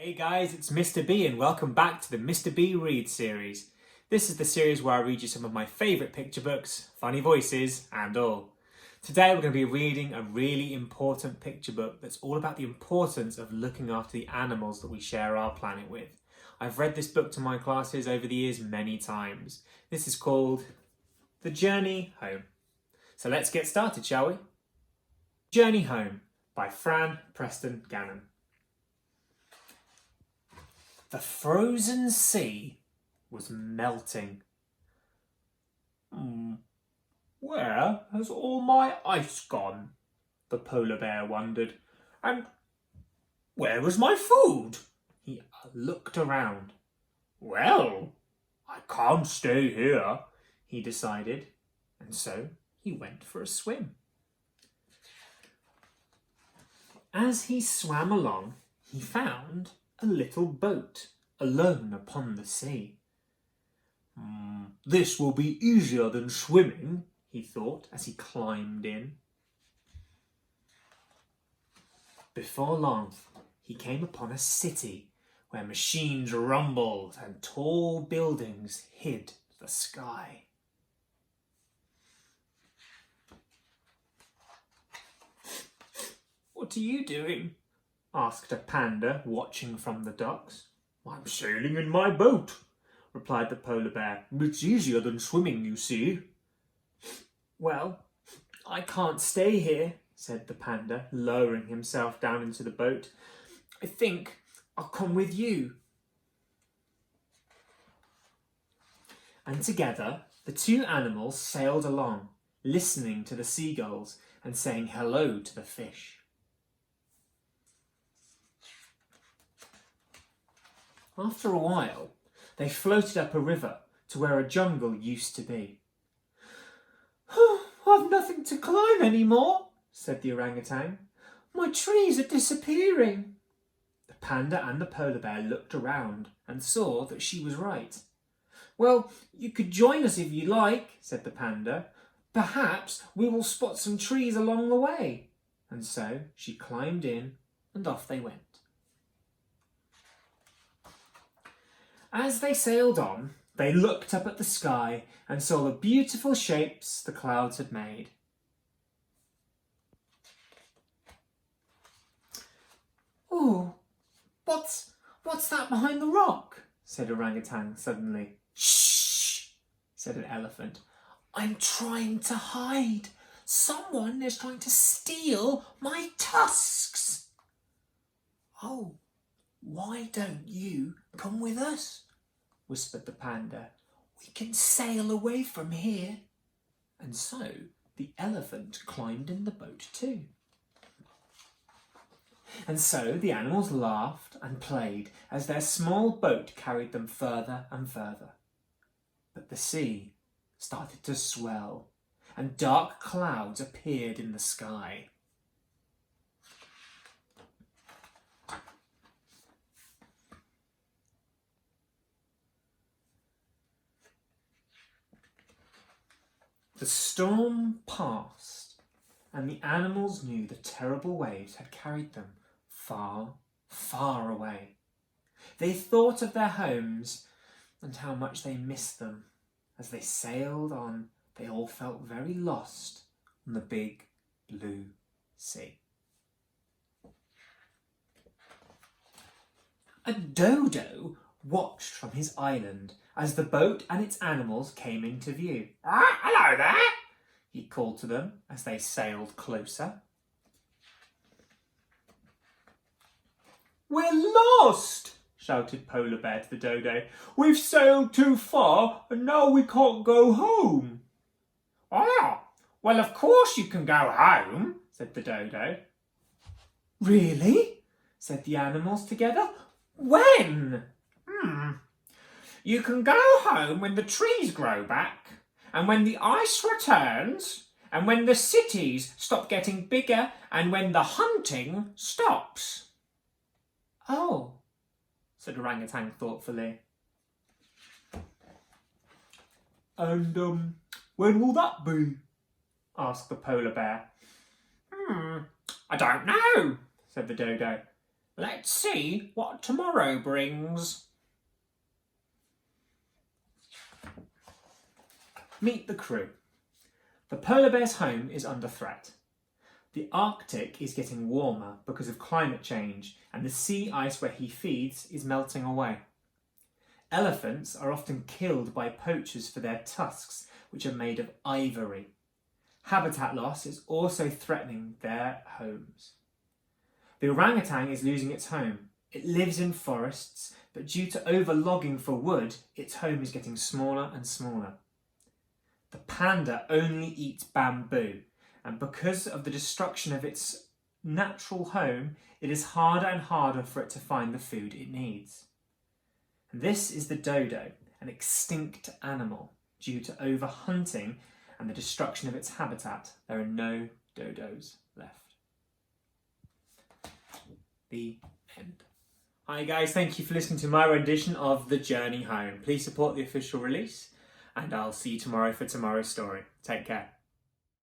Hey guys, it's Mr. B and welcome back to the Mr. B Reads series. This is the series where I read you some of my favourite picture books, funny voices and all. Today we're going to be reading a really important picture book that's all about the importance of looking after the animals that we share our planet with. I've read this book to my classes over the years many times. This is called The Journey Home. So let's get started, shall we? Journey Home by Frann Preston-Gannon. The frozen sea was melting. Where has all my ice gone? The polar bear wondered. And where was my food? He looked around. Well, I can't stay here, he decided, and so he went for a swim. As he swam along, he found a little boat alone upon the sea. This will be easier than swimming, he thought as he climbed in. Before long, he came upon a city where machines rumbled and tall buildings hid the sky. What are you doing? Asked a panda watching from the docks. I'm sailing in my boat, replied the polar bear. It's easier than swimming, you see. Well, I can't stay here, said the panda, lowering himself down into the boat. I think I'll come with you. And together, the two animals sailed along, listening to the seagulls and saying hello to the fish. After a while, they floated up a river to where a jungle used to be. I've nothing to climb anymore, said the orangutan. My trees are disappearing. The panda and the polar bear looked around and saw that she was right. Well, you could join us if you like, said the panda. Perhaps we will spot some trees along the way. And so she climbed in and off they went. As they sailed on, they looked up at the sky and saw the beautiful shapes the clouds had made. Oh, what's that behind the rock? Said orangutan suddenly. Shh, said an elephant. I'm trying to hide. Someone is trying to steal my tusks. Oh, why don't you come with us? Whispered the panda. We can sail away from here. And so the elephant climbed in the boat too. And so the animals laughed and played as their small boat carried them further and further. But the sea started to swell and dark clouds appeared in the sky. The storm passed, and the animals knew the terrible waves had carried them far, far away. They thought of their homes and how much they missed them. As they sailed on, they all felt very lost on the big blue sea. A dodo watched from his island as the boat and its animals came into view. Hello there, he called to them as they sailed closer. We're lost, shouted Polar Bear to the dodo. We've sailed too far and now we can't go home. Well, of course you can go home, said the dodo. Really? Said the animals together. When? You can go home when the trees grow back, and when the ice returns, and when the cities stop getting bigger, and when the hunting stops. Oh, said Orangutan thoughtfully. And when will that be? Asked the polar bear. I don't know, said the dodo. Let's see what tomorrow brings. Meet the crew. The polar bear's home is under threat. The Arctic is getting warmer because of climate change, and the sea ice where he feeds is melting away. Elephants are often killed by poachers for their tusks, which are made of ivory. Habitat loss is also threatening their homes. The orangutan is losing its home. It lives in forests, but due to overlogging for wood, its home is getting smaller and smaller. The panda only eats bamboo, and because of the destruction of its natural home, it is harder and harder for it to find the food it needs. This is the dodo, an extinct animal. Due to overhunting and the destruction of its habitat, there are no dodos left. The end. Hi guys, thank you for listening to my rendition of The Journey Home. Please support the official release, and I'll see you tomorrow for tomorrow's story. Take care.